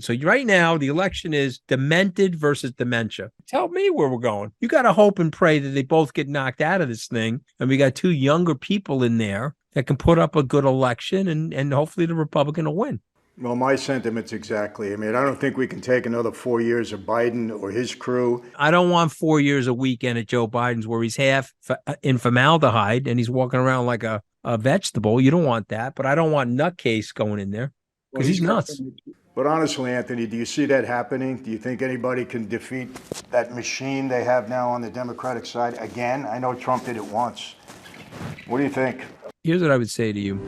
going. So right now, the election is demented versus dementia. Tell me where we're going. You got to hope and pray that they both get knocked out of this thing. And we got two younger people in there that can put up a good election, and hopefully the Republican will win. Well, my sentiments exactly. I mean, I don't think we can take another 4 years of Biden or his crew. I don't want 4 years a weekend at Joe Biden's where he's half in formaldehyde and he's walking around like a vegetable. You don't want that. But I don't want nutcase going in there because he's nuts. But honestly, Anthony, do you see that happening? Do you think anybody can defeat that machine they have now on the Democratic side again? I know Trump did it once. What do you think? Here's what I would say to you.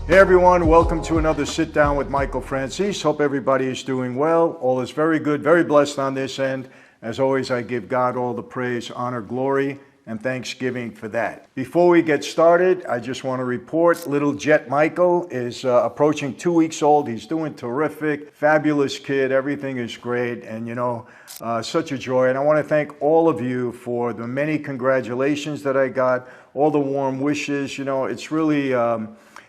Hey everyone, welcome to another Sit Down with Michael Franzese. Hope everybody is doing well. All is very good, very blessed on this end. As always, I give God all the praise, honor, glory, and thanksgiving for that. Before we get started, I just want to report little Jet Michael is approaching 2 weeks old. He's doing terrific, fabulous kid. Everything is great, and such a joy. And I want to thank all of you for the many congratulations that I got, all the warm wishes.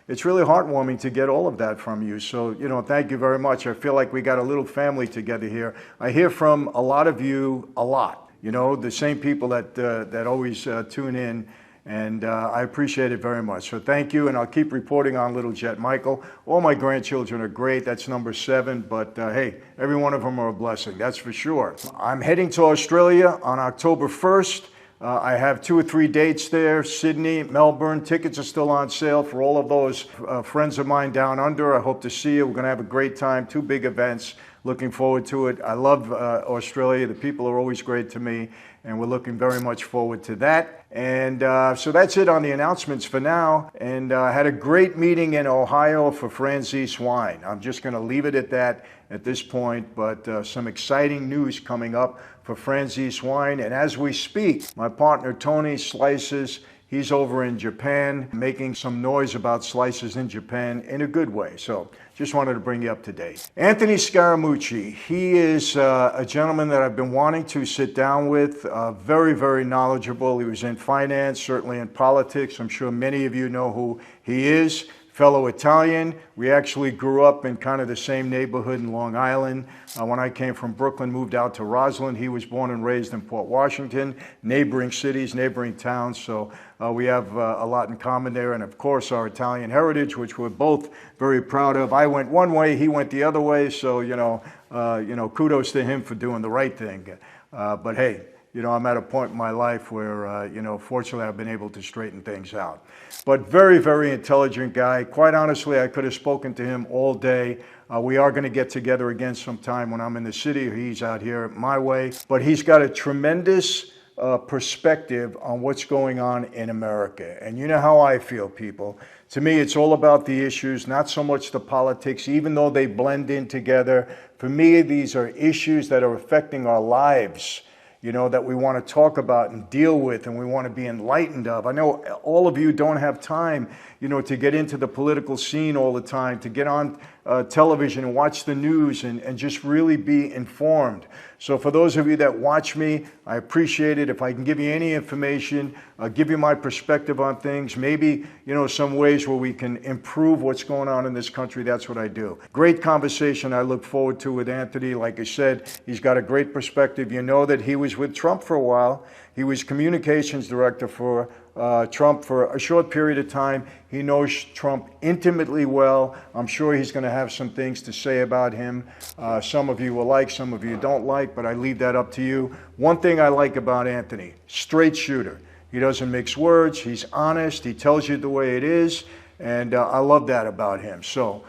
It's really heartwarming to get all of that from you. So, thank you very much. I feel like we got a little family together here. I hear from a lot of you a lot, the same people that always tune in. And I appreciate it very much. So thank you. And I'll keep reporting on little Jet Michael. All my grandchildren are great. That's number 7. But hey, every one of them are a blessing. That's for sure. I'm heading to Australia on October 1st. I have 2 or 3 dates there, Sydney, Melbourne. Tickets are still on sale for all of those friends of mine down under. I hope to see you. We're going to have a great time, 2 big events. Looking forward to it. I love Australia. The people are always great to me, and we're looking very much forward to that. And so that's it on the announcements for now. And I had a great meeting in Ohio for Franzese wine. I'm just going to leave it at that at this point, but some exciting news coming up for Franzese wine. And as we speak, my partner Tony Slices, he's over in Japan making some noise about slices in Japan in a good way. So just wanted to bring you up to date. Anthony Scaramucci, he is a gentleman that I've been wanting to sit down with, very, very knowledgeable. He was in finance, certainly in politics. I'm sure many of you know who he is. Fellow Italian. We actually grew up in kind of the same neighborhood in Long Island. When I came from Brooklyn, moved out to Roslyn. He was born and raised in Port Washington, neighboring cities, neighboring towns. So we have a lot in common there. And of course, our Italian heritage, which we're both very proud of. I went one way, he went the other way. So, kudos to him for doing the right thing. But hey, I'm at a point in my life where, fortunately I've been able to straighten things out. But very, very intelligent guy. Quite honestly, I could have spoken to him all day. We are going to get together again sometime when I'm in the city or he's out here my way. But he's got a tremendous perspective on what's going on in America. And you know how I feel, people. To me, it's all about the issues, not so much the politics, even though they blend in together. For me, these are issues that are affecting our lives, that we want to talk about and deal with and we want to be enlightened of. I know all of you don't have time, to get into the political scene all the time, to get on television and watch the news and just really be informed. So for those of you that watch me, I appreciate it. If I can give you any information, give you my perspective on things, maybe, some ways where we can improve what's going on in this country, that's what I do. Great conversation I look forward to with Anthony. Like I said, he's got a great perspective. You know that he was with Trump for a while. He was communications director for Trump for a short period of time. He knows Trump intimately well. I'm sure he's going to have some things to say about him. Some of you will like, some of you don't like, but I leave that up to you. One thing I like about Anthony, straight shooter. He doesn't mix words. He's honest. He tells you the way it is. And I love that about him. So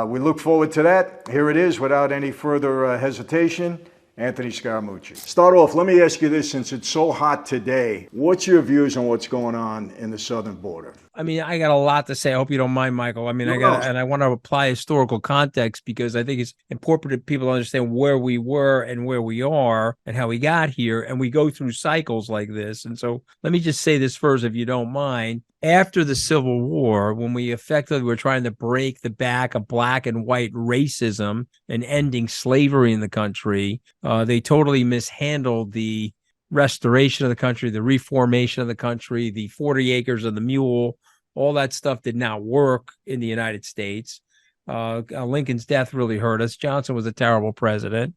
we look forward to that. Here it is without any further hesitation. Anthony Scaramucci. Start off, let me ask you this, since it's so hot today, what's your views on what's going on in the southern border? I mean, I got a lot to say. I hope you don't mind, Michael. I mean, I want to apply historical context because I think it's important for people to understand where we were and where we are and how we got here. And we go through cycles like this. And so let me just say this first, if you don't mind. After the Civil War, when we effectively were trying to break the back of black and white racism and ending slavery in the country, they totally mishandled the restoration of the country, the reformation of the country, the 40 acres of the mule, all that stuff did not work in the United States. Lincoln's death really hurt us. Johnson was a terrible president.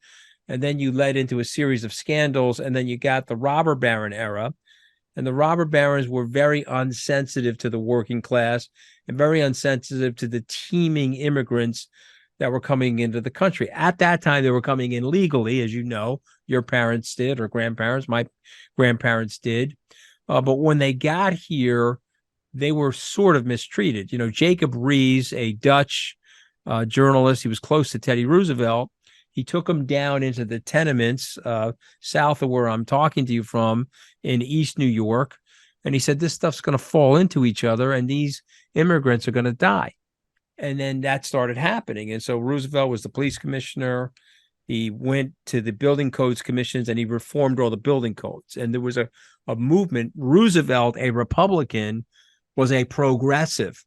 And then you led into a series of scandals, and then you got the robber baron era. And the robber barons were very unsensitive to the working class and very unsensitive to the teeming immigrants that were coming into the country. At that time, they were coming in legally, as you know, your parents did, or grandparents, my grandparents did. But when they got here, they were sort of mistreated. You know, Jacob Riis, a Dutch journalist, he was close to Teddy Roosevelt. He took them down into the tenements south of where I'm talking to you from in East New York. And he said, this stuff's going to fall into each other and these immigrants are going to die. And then that started happening. And so Roosevelt was the police commissioner. He went to the building codes commissions and he reformed all the building codes. And there was a movement. Roosevelt, a Republican, was a progressive.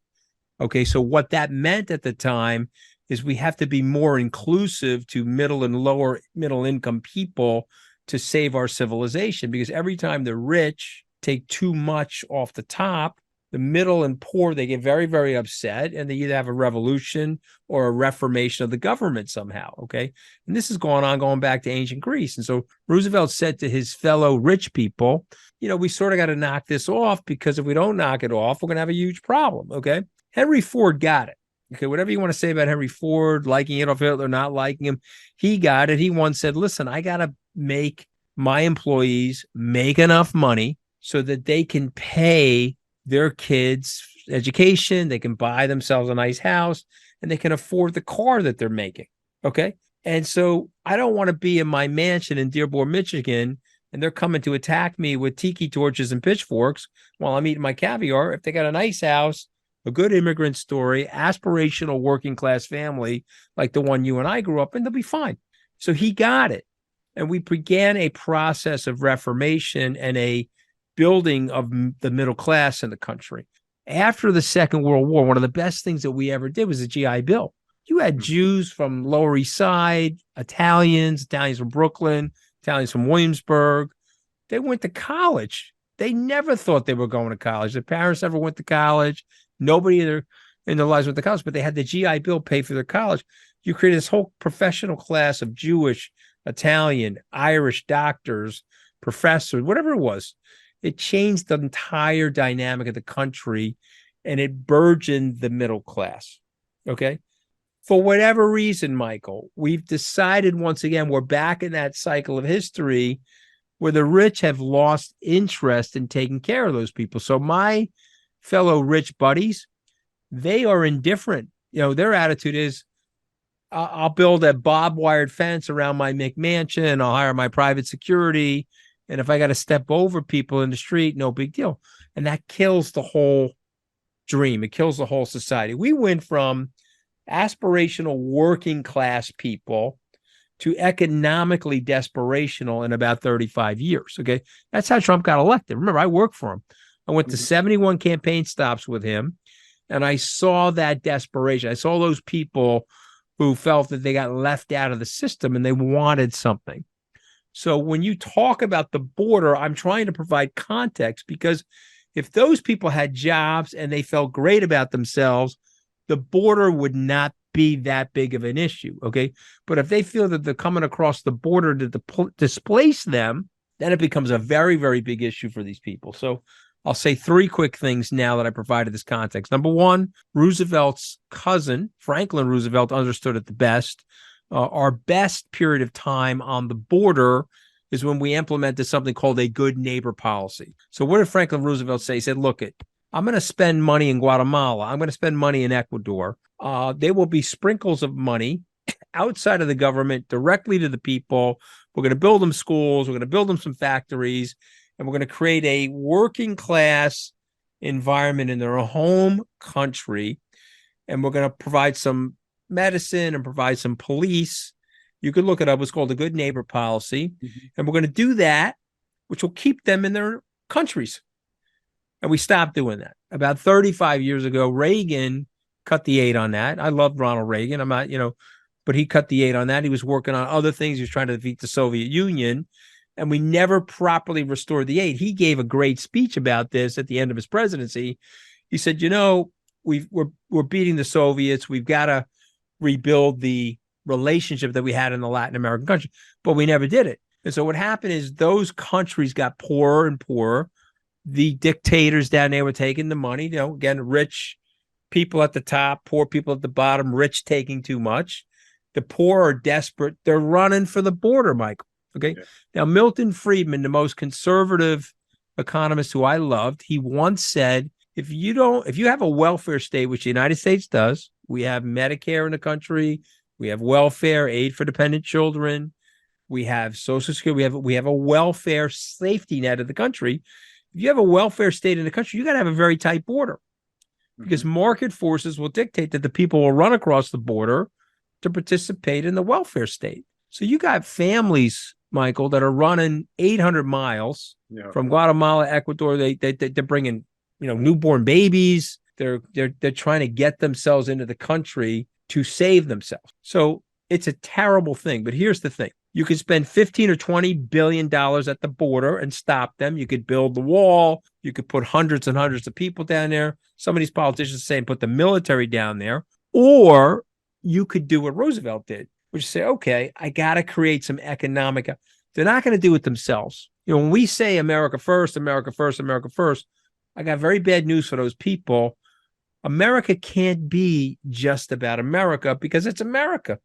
Okay, so what that meant at the time is we have to be more inclusive to middle and lower middle income people to save our civilization. Because every time the rich take too much off the top, the middle and poor, they get very, very upset, and they either have a revolution or a reformation of the government somehow, okay? And this is going back to ancient Greece. And so Roosevelt said to his fellow rich people, you know, we sort of got to knock this off, because if we don't knock it off, we're going to have a huge problem, okay? Henry Ford got it. Okay, whatever you want to say about Henry Ford, liking Adolf Hitler, not liking him, he got it. He once said, listen, I got to make my employees make enough money so that they can pay their kids' education, they can buy themselves a nice house, and they can afford the car that they're making, okay? And so I don't want to be in my mansion in Dearborn, Michigan, and they're coming to attack me with tiki torches and pitchforks while I'm eating my caviar. If they got a nice house, a good immigrant story, aspirational working class family like the one you and I grew up in, they'll be fine. So he got it. And we began a process of reformation and a building of the middle class in the country. After the Second World War, one of the best things that we ever did was the GI Bill. You had Jews from Lower East Side, Italians from Brooklyn, Italians from Williamsburg. They went to college. They never thought they were going to college. Their parents never went to college. Nobody in their lives went to college, but they had the GI Bill pay for their college. You created this whole professional class of Jewish, Italian, Irish doctors, professors, whatever it was. It changed the entire dynamic of the country, and it burgeoned the middle class, okay? For whatever reason, Michael, we've decided once again, we're back in that cycle of history where the rich have lost interest in taking care of those people. So my fellow rich buddies, they are indifferent. You know, their attitude is, I'll build a barbed-wired fence around my McMansion, I'll hire my private security, and if I got to step over people in the street, no big deal. And that kills the whole dream. It kills the whole society. We went from aspirational working class people to economically desperational in about 35 years. Okay. That's how Trump got elected. Remember, I worked for him. I went to 71 campaign stops with him, and I saw that desperation. I saw those people who felt that they got left out of the system and they wanted something. So when you talk about the border, I'm trying to provide context, because if those people had jobs and they felt great about themselves, the border would not be that big of an issue, okay? But if they feel that they're coming across the border to displace them, then it becomes a very, very big issue for these people. So I'll say three quick things now that I provided this context. Number one, Roosevelt's cousin, Franklin Roosevelt, understood it the best. Our best period of time on the border is when we implemented something called a good neighbor policy. So what did Franklin Roosevelt say? He said, look, I'm going to spend money in Guatemala. I'm going to spend money in Ecuador. There will be sprinkles of money outside of the government directly to the people. We're going to build them schools. We're going to build them some factories. And we're going to create a working class environment in their home country, and we're going to provide some medicine and provide some police. You could look it up. It's called the Good Neighbor Policy. And we're going to do that, which will keep them in their countries. And we stopped doing that. About 35 years ago, Reagan cut the aid on that. I love Ronald Reagan. I'm not, but he cut the aid on that. He was working on other things. He was trying to defeat the Soviet Union. And we never properly restored the aid. He gave a great speech about this at the end of his presidency. He said, we're beating the Soviets. We've got to rebuild the relationship that we had in the Latin American country, but we never did it. And so what happened is those countries got poorer and poorer. The dictators down there were taking the money, again, rich people at the top, poor people at the bottom, rich taking too much. The poor are desperate. They're running for the border, Michael. Okay. Yeah. Now, Milton Friedman, the most conservative economist who I loved, he once said, if you have a welfare state, which the United States does, we have Medicare in the country, we have welfare, aid for dependent children, we have Social Security, we have a welfare safety net of the country. If you have a welfare state in the country, you got to have a very tight border, because market forces will dictate that the people will run across the border to participate in the welfare state. So you got families, Michael, that are running 800 miles from Guatemala, Ecuador. They're bringing, newborn babies. They're trying to get themselves into the country to save themselves. So it's a terrible thing. But here's the thing. You could spend 15 or $20 billion at the border and stop them. You could build the wall. You could put hundreds and hundreds of people down there. Some of these politicians are saying put the military down there. Or you could do what Roosevelt did, which is say, okay, I got to create some economic. They're not going to do it themselves. When we say America first, America first, America first, I got very bad news for those people. America can't be just about America, because it's America.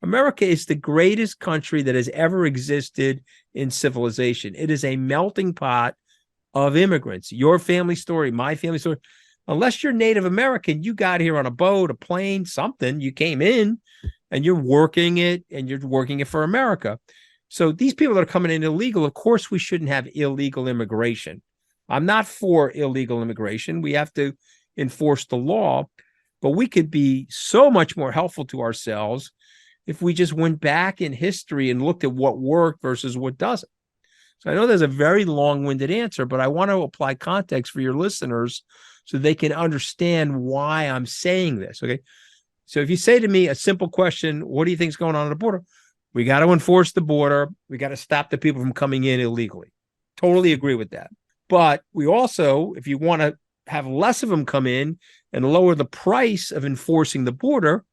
America is the greatest country that has ever existed in civilization. It is a melting pot of immigrants. Your family story, my family story. Unless you're Native American, you got here on a boat, a plane, something. You came in and you're working it, and you're working it for America. So these people that are coming in illegal, of course, we shouldn't have illegal immigration. I'm not for illegal immigration. We have to enforce the law, but we could be so much more helpful to ourselves if we just went back in history and looked at what worked versus what doesn't. So I know there's a very long-winded answer, but I want to apply context for your listeners so they can understand why I'm saying this. Okay. So if you say to me a simple question, what do you think is going on at the border? We got to enforce the border. We got to stop the people from coming in illegally. Totally agree with that. But we also, if you want to have less of them come in and lower the price of enforcing the border,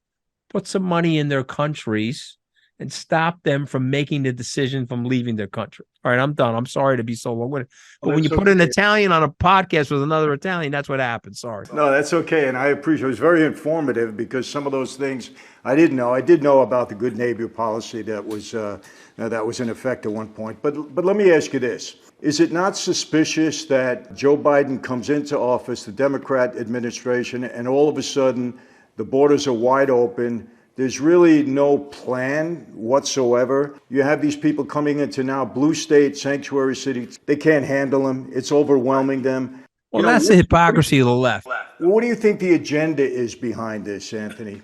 put some money in their countries and stop them from making the decision from leaving their country. All right, I'm done. I'm sorry to be so long-winded. But when you put an Italian on a podcast with another Italian, that's what happens. Sorry. No, that's okay. And I appreciate it. It was very informative, because some of those things I didn't know. I did know about the Good Neighbor Policy that was in effect at one point. But let me ask you this. Is it not suspicious that Joe Biden comes into office, the Democrat administration, and all of a sudden the borders are wide open? There's really no plan whatsoever. You have these people coming into now blue state sanctuary cities. They can't handle them. It's overwhelming them. Well, that's the hypocrisy of the left. What do you think the agenda is behind this, Anthony?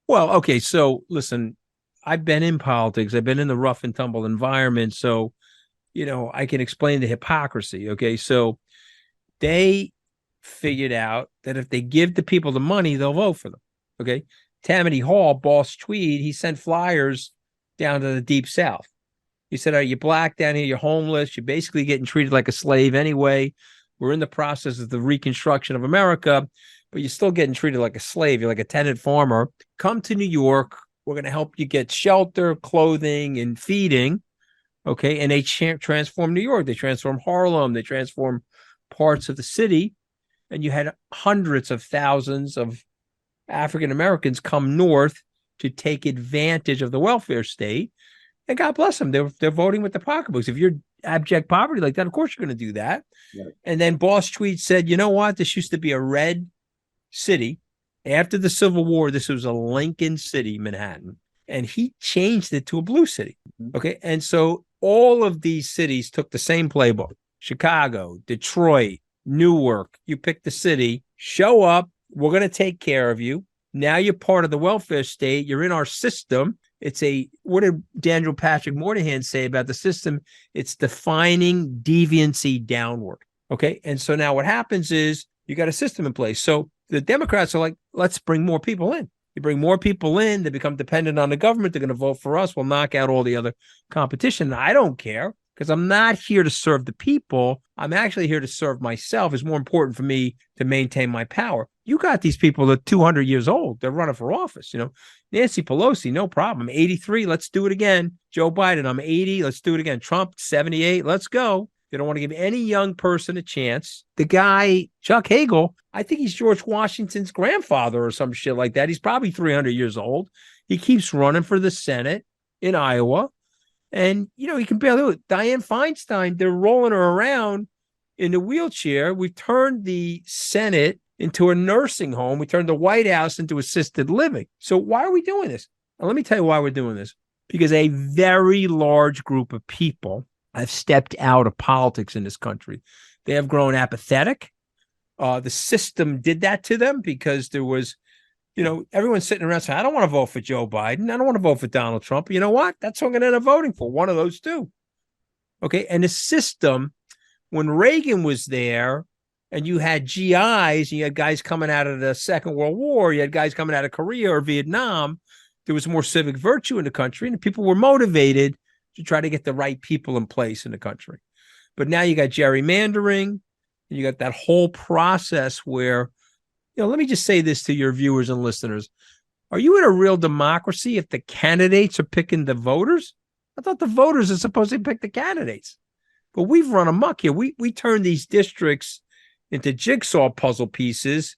Well, okay. So listen, I've been in politics. I've been in the rough and tumble environment. So, I can explain the hypocrisy. Okay. So they figured out that if they give the people the money, they'll vote for them. Okay. Tammany Hall, Boss Tweed, he sent flyers down to the Deep South. He said, are you black down here? You're homeless. You're basically getting treated like a slave anyway. We're in the process of the reconstruction of America, but you're still getting treated like a slave. You're like a tenant farmer. Come to New York. We're going to help you get shelter, clothing, and feeding. Okay. And they transformed New York. They transformed Harlem. They transformed parts of the city. And you had hundreds of thousands of African Americans come north to take advantage of the welfare state. And God bless them. They're voting with the pocketbooks. If you're abject poverty like that, of course you're going to do that. Right. And then Boss Tweed said, you know what? This used to be a red city. After the Civil War, this was a Lincoln City, Manhattan. And he changed it to a blue city. Okay. And so all of these cities took the same playbook. Chicago, Detroit, Newark, you pick the city, show up. We're going to take care of you. Now you're part of the welfare state. You're in our system. What did Daniel Patrick Moynihan say about the system? It's defining deviancy downward. Okay. And so now what happens is you got a system in place. So the Democrats are like, let's bring more people in. You bring more people in, they become dependent on the government. They're going to vote for us. We'll knock out all the other competition. I don't care because I'm not here to serve the people. I'm actually here to serve myself. It's more important for me to maintain my power. You got these people that are 200 years old. They're running for office. Nancy Pelosi, no problem. 83, let's do it again. Joe Biden, I'm 80, let's do it again. Trump, 78, let's go. They don't want to give any young person a chance. The guy, Chuck Hagel, I think he's George Washington's grandfather or some shit like that. He's probably 300 years old. He keeps running for the Senate in Iowa. And, he can barely do it. Dianne Feinstein, they're rolling her around in a wheelchair. We've turned the Senate into a nursing home. We turned the White House into assisted living. So why are we doing this? Now, let me tell you why we're doing this. Because a very large group of people have stepped out of politics in this country. They have grown apathetic. The system did that to them because there was, everyone's sitting around saying, I don't want to vote for Joe Biden. I don't want to vote for Donald Trump. You know what? That's what I'm going to end up voting for. One of those two. Okay. And the system, when Reagan was there and you had GIs, and you had guys coming out of the Second World War, you had guys coming out of Korea or Vietnam, there was more civic virtue in the country and people were motivated to try to get the right people in place in the country. But now you got gerrymandering, and you got that whole process where, let me just say this to your viewers and listeners. Are you in a real democracy if the candidates are picking the voters? I thought the voters are supposed to pick the candidates. But we've run amok here. We turn these districts into jigsaw puzzle pieces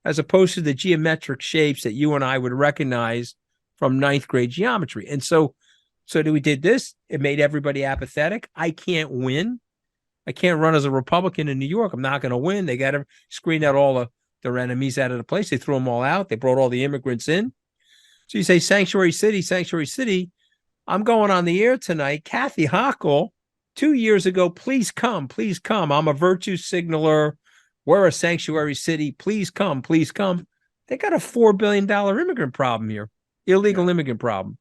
as opposed to the geometric shapes that you and I would recognize from ninth grade geometry. And so we did this. It made everybody apathetic. I can't win. I can't run as a Republican in New York. I'm not going to win. They got to screen out all their enemies out of the place. They threw them all out. They brought all the immigrants in. So you say sanctuary city, sanctuary city. I'm going on the air tonight. Kathy Hochul, 2 years ago, please come, please come. I'm a virtue signaler. We're a sanctuary city. Please come, please come. They got a $4 billion immigrant problem here, illegal immigrant problem.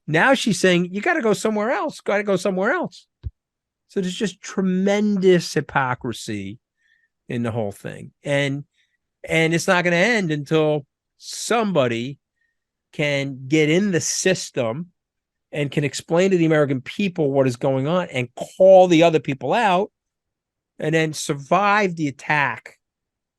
Now she's saying, you got to go somewhere else, got to go somewhere else. So there's just tremendous hypocrisy in the whole thing. And it's not going to end until somebody can get in the system and can explain to the American people what is going on and call the other people out and then survive the attack,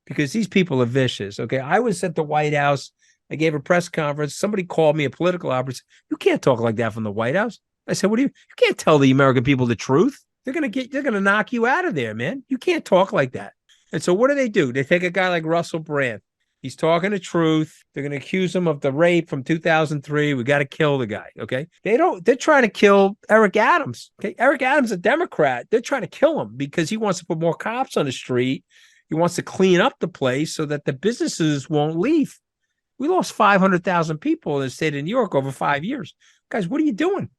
because these people are vicious. Okay. I was at the White House. I gave a press conference. Somebody called me a political operative. You can't talk like that from the White House. I said, you can't tell the American people the truth. They're going to knock you out of there, man. You can't talk like that. And so what do? They take a guy like Russell Brand. He's talking the truth. They're going to accuse him of the rape from 2003. We got to kill the guy. Okay. They're trying to kill Eric Adams. Okay. Eric Adams, a Democrat. They're trying to kill him because he wants to put more cops on the street. He wants to clean up the place so that the businesses won't leave. We lost 500,000 people in the state of New York over 5 years. Guys, what are you doing?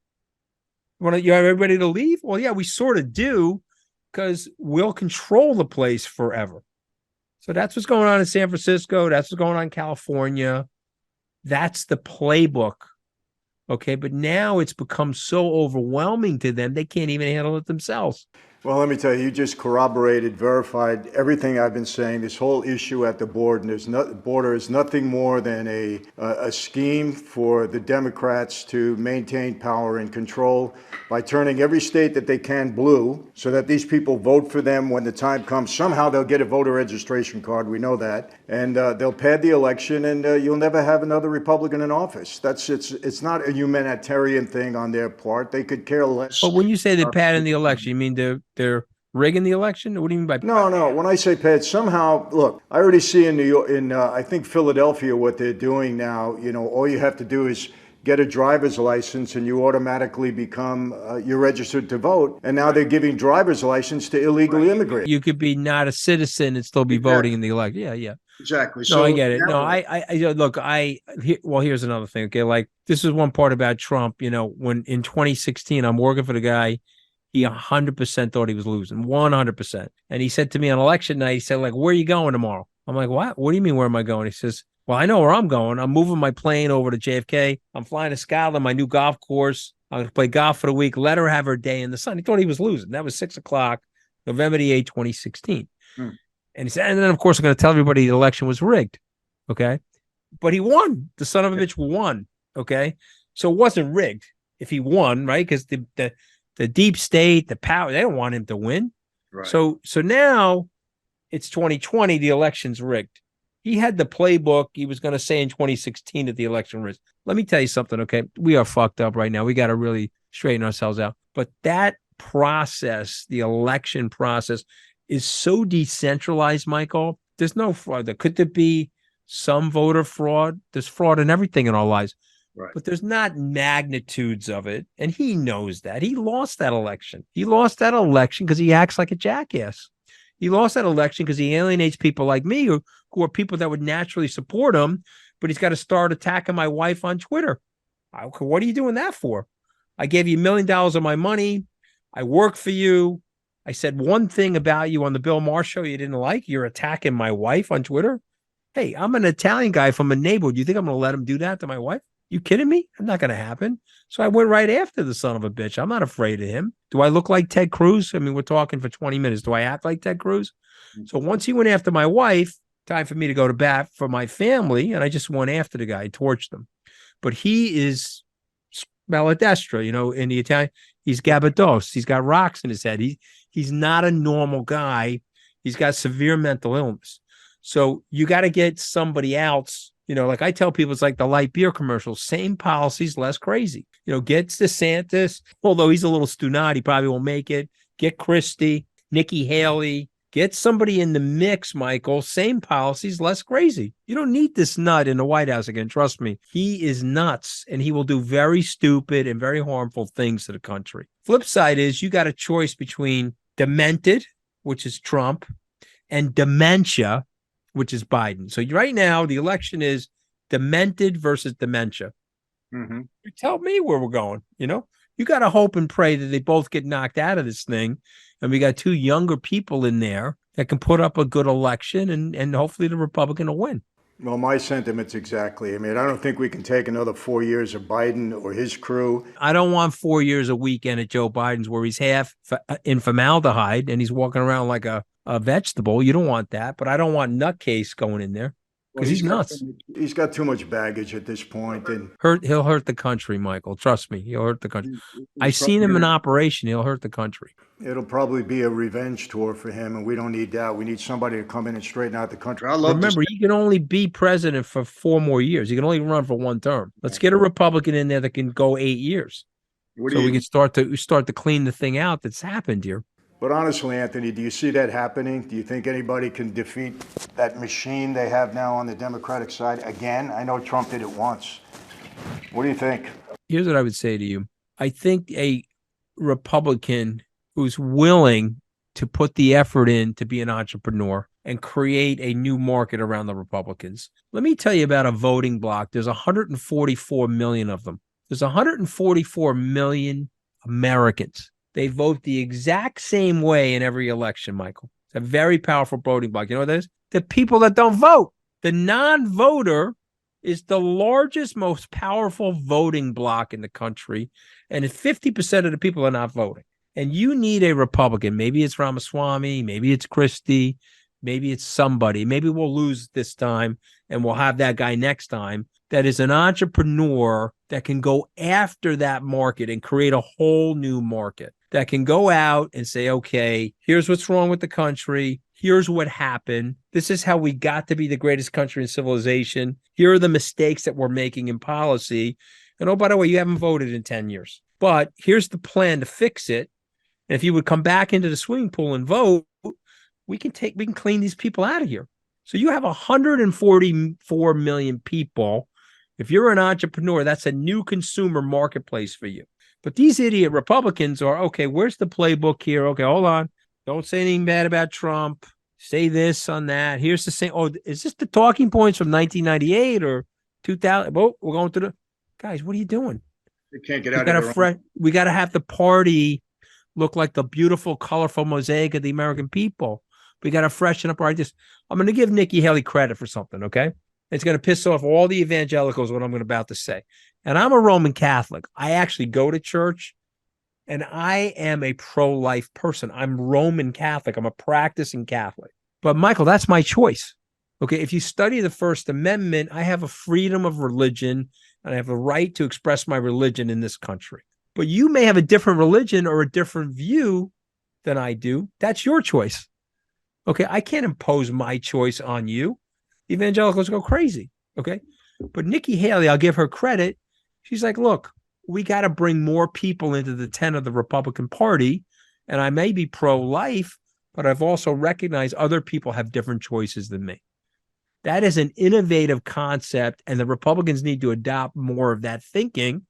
You have everybody to leave? Well, yeah, we sort of do, because we'll control the place forever. So that's what's going on in San Francisco. That's what's going on in California. That's the playbook. Okay, but now it's become so overwhelming to them, they can't even handle it themselves. Well, let me tell you, you just corroborated, verified everything I've been saying. This whole issue at the border is nothing more than a scheme for the Democrats to maintain power and control by turning every state that they can blue so that these people vote for them when the time comes. Somehow they'll get a voter registration card. We know that. And they'll pad the election, and you'll never have another Republican in office. It's not a humanitarian thing on their part. They could care less. But when you say they're padding the election, you mean they're rigging the election? What do you mean by No. When I say pad, somehow, look, I already see in New York, I think Philadelphia, what they're doing now. All you have to do is get a driver's license and you automatically become, you're registered to vote. And now they're giving driver's license to illegal immigrants. You could be not a citizen and still be voting in the election. Yeah. Exactly. No, I get it. No, here's another thing. Okay. Like, this is one part about Trump, when in 2016, I'm working for the guy. He 100% thought he was losing, 100%. And he said to me on election night, he said, like, where are you going tomorrow? I'm like, what? What do you mean, where am I going? He says, well, I know where I'm going. I'm moving my plane over to JFK. I'm flying to Scotland, my new golf course. I'm going to play golf for the week. Let her have her day in the sun. He thought he was losing. That was 6 o'clock, November the 8th, 2016. And he said, and then, of course, I'm going to tell everybody the election was rigged. Okay. But he won. The son of a bitch won. Okay. So it wasn't rigged if he won, right? Because the deep state, the power, they don't want him to win. Right. So now it's 2020, the election's rigged. He had the playbook. He was going to say in 2016 that the election was. Let me tell you something, okay? We are fucked up right now. We got to really straighten ourselves out. But that process, the election process, is so decentralized, Michael. There's no fraud. Could there be some voter fraud? There's fraud in everything in our lives. Right. But there's not magnitudes of it. And he knows that. He lost that election. He lost that election because he acts like a jackass. He lost that election because he alienates people like me who are people that would naturally support him, but he's got to start attacking my wife on Twitter. What are you doing that for? I gave you $1 million of my money. I work for you. I said one thing about you on the Bill Maher show you didn't like. You're attacking my wife on Twitter. Hey, I'm an Italian guy from a neighborhood. You think I'm going to let him do that to my wife? You kidding me? I'm not going to happen. So I went right after the son of a bitch. I'm not afraid of him. Do I look like Ted Cruz? I mean, we're talking for 20 minutes. Do I act like Ted Cruz? So once he went after my wife, time for me to go to bat for my family. And I just went after the guy, torched him. But he is maladestra, in the Italian. He's gabados. He's got rocks in his head. He's not a normal guy. He's got severe mental illness. So you got to get somebody else. Like I tell people, it's like the light beer commercials, same policies, less crazy. Get DeSantis, although he's a little stunad, he probably won't make it. Get Christie, Nikki Haley, get somebody in the mix, Michael, same policies, less crazy. You don't need this nut in the White House again. Trust me, he is nuts and he will do very stupid and very harmful things to the country. Flip side is you got a choice between demented, which is Trump, and dementia, which is Biden. So right now, the election is demented versus dementia. Mm-hmm. You tell me where we're going. You got to hope and pray that they both get knocked out of this thing. And we got two younger people in there that can put up a good election and hopefully the Republican will win. Well, my sentiments exactly. I mean, I don't think we can take another 4 years of Biden or his crew. I don't want 4 years a weekend at Joe Biden's where he's half in formaldehyde and he's walking around like a vegetable. You don't want that, but I don't want nutcase going in there because he's nuts. He's got too much baggage at this point, and he'll hurt the country, Michael. Trust me, he'll hurt the country. I've seen him in operation. He'll hurt the country. It'll probably be a revenge tour for him, and we don't need that. We need somebody to come in and straighten out the country. Remember, he can only be president for 4 more years. He can only run for 1 term. Let's get a Republican in there that can go 8 years, so we can start to clean the thing out that's happened here. But honestly, Anthony, do you see that happening? Do you think anybody can defeat that machine they have now on the Democratic side again? I know Trump did it once. What do you think? Here's what I would say to you. I think a Republican who's willing to put the effort in to be an entrepreneur and create a new market around the Republicans. Let me tell you about a voting bloc. There's 144 million of them. There's 144 million Americans. They vote the exact same way in every election, Michael. It's a very powerful voting bloc. You know what that is? The people that don't vote. The non-voter is the largest, most powerful voting bloc in the country. And 50% of the people are not voting. And you need a Republican. Maybe it's Ramaswamy. Maybe it's Christie. Maybe it's somebody. Maybe we'll lose this time and we'll have that guy next time. That is an entrepreneur that can go after that market and create a whole new market. That can go out and say, okay, here's what's wrong with the country. Here's what happened. This is how we got to be the greatest country in civilization. Here are the mistakes that we're making in policy. And oh, by the way, you haven't voted in 10 years. But here's the plan to fix it. And if you would come back into the swimming pool and vote, we can clean these people out of here. So you have 144 million people. If you're an entrepreneur, that's a new consumer marketplace for you. But these idiot Republicans are, okay, where's the playbook here? Okay, hold on. Don't say anything bad about Trump. Say this on that. Here's the same. Oh, is this the talking points from 1998 or 2000? Oh, we're going to the guys. What are you doing? They can't get out of We got to have the party look like the beautiful, colorful mosaic of the American people. We got to freshen up our ideas. I'm going to give Nikki Haley credit for something, okay? It's going to piss off all the evangelicals what I'm about to say. And I'm a Roman Catholic. I actually go to church, and I am a pro-life person. I'm Roman Catholic. I'm a practicing Catholic. But Michael, that's my choice. Okay, if you study the First Amendment, I have a freedom of religion, and I have a right to express my religion in this country. But you may have a different religion or a different view than I do. That's your choice. Okay, I can't impose my choice on you. Evangelicals go crazy. Okay, but Nikki Haley, I'll give her credit. She's like, look, we got to bring more people into the tent of the Republican Party. And I may be pro-life, but I've also recognized other people have different choices than me. That is an innovative concept, and the Republicans need to adopt more of that thinking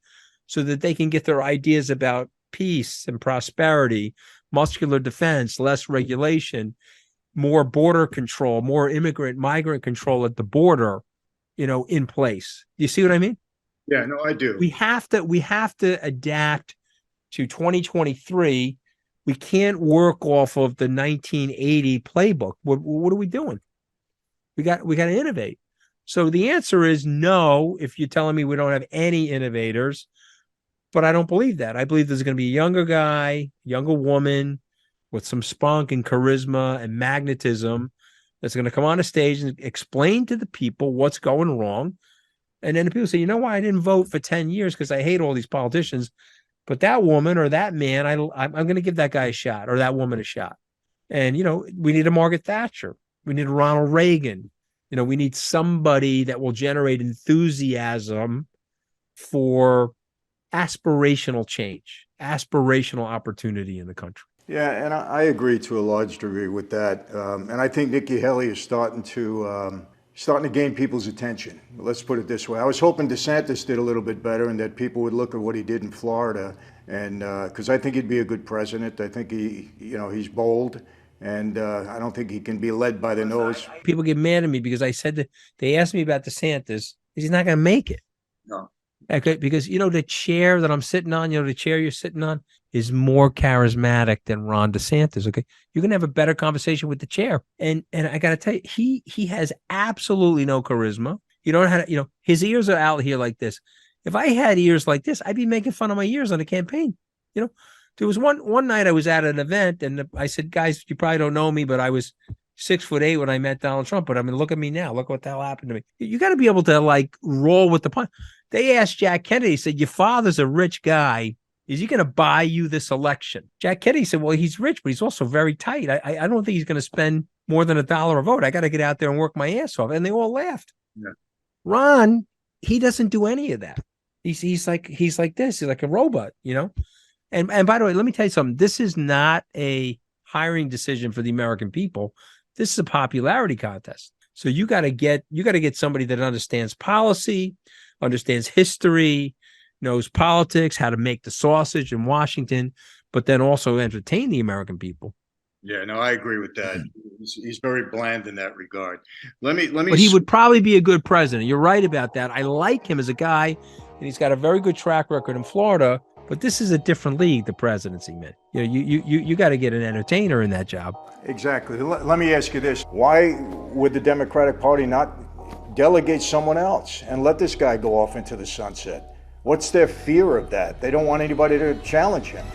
so that they can get their ideas about peace and prosperity, muscular defense, less regulation, more border control, more migrant control at the border, in place. You see what I mean? Yeah, no, I do. We have to adapt to 2023. We can't work off of the 1980 playbook. What are we doing? We got to innovate. So the answer is no, if you're telling me we don't have any innovators, but I don't believe that. I believe there's going to be a younger guy, younger woman with some spunk and charisma and magnetism that's going to come on a stage and explain to the people what's going wrong. And then the people say, you know why I didn't vote for 10 years? Because I hate all these politicians. But that woman or that man, I'm going to give that guy a shot or that woman a shot. And, we need a Margaret Thatcher. We need a Ronald Reagan. We need somebody that will generate enthusiasm for aspirational change, aspirational opportunity in the country. Yeah, and I agree to a large degree with that. And I think Nikki Haley is starting to gain people's attention. Let's put it this way. I was hoping DeSantis did a little bit better and that people would look at what he did in Florida. And because I think he'd be a good president. I think he's bold. And I don't think he can be led by the nose. People get mad at me because I said that they asked me about DeSantis. He's not going to make it. No. Okay, because, the chair that I'm sitting on, the chair you're sitting on is more charismatic than Ron DeSantis. Okay, you're going to have a better conversation with the chair. And I got to tell you, he has absolutely no charisma. You don't know how to, his ears are out here like this. If I had ears like this, I'd be making fun of my ears on a campaign. There was one night I was at an event and I said, guys, you probably don't know me, but I was 6'8" when I met Donald Trump. But I mean, look at me now. Look what the hell happened to me. You got to be able to roll with the punch. They asked Jack Kennedy, said, your father's a rich guy. Is he going to buy you this election? Jack Kennedy said, well, he's rich, but he's also very tight. I don't think he's going to spend more than $1 a vote. I got to get out there and work my ass off. And they all laughed. Yeah. Ron, he doesn't do any of that. He's like this. He's like a robot, And by the way, let me tell you something. This is not a hiring decision for the American people. This is a popularity contest. So you got to get somebody that understands policy, understands history, knows politics, how to make the sausage in Washington, but then also entertain the American people. Yeah, no, I agree with that. He's very bland in that regard. Let me. But he would probably be a good president. You're right about that. I like him as a guy, and he's got a very good track record in Florida. But this is a different league, the presidency, man. You got to get an entertainer in that job. Exactly. Let me ask you this. Why would the Democratic Party not delegate someone else and let this guy go off into the sunset? What's their fear of that? They don't want anybody to challenge him.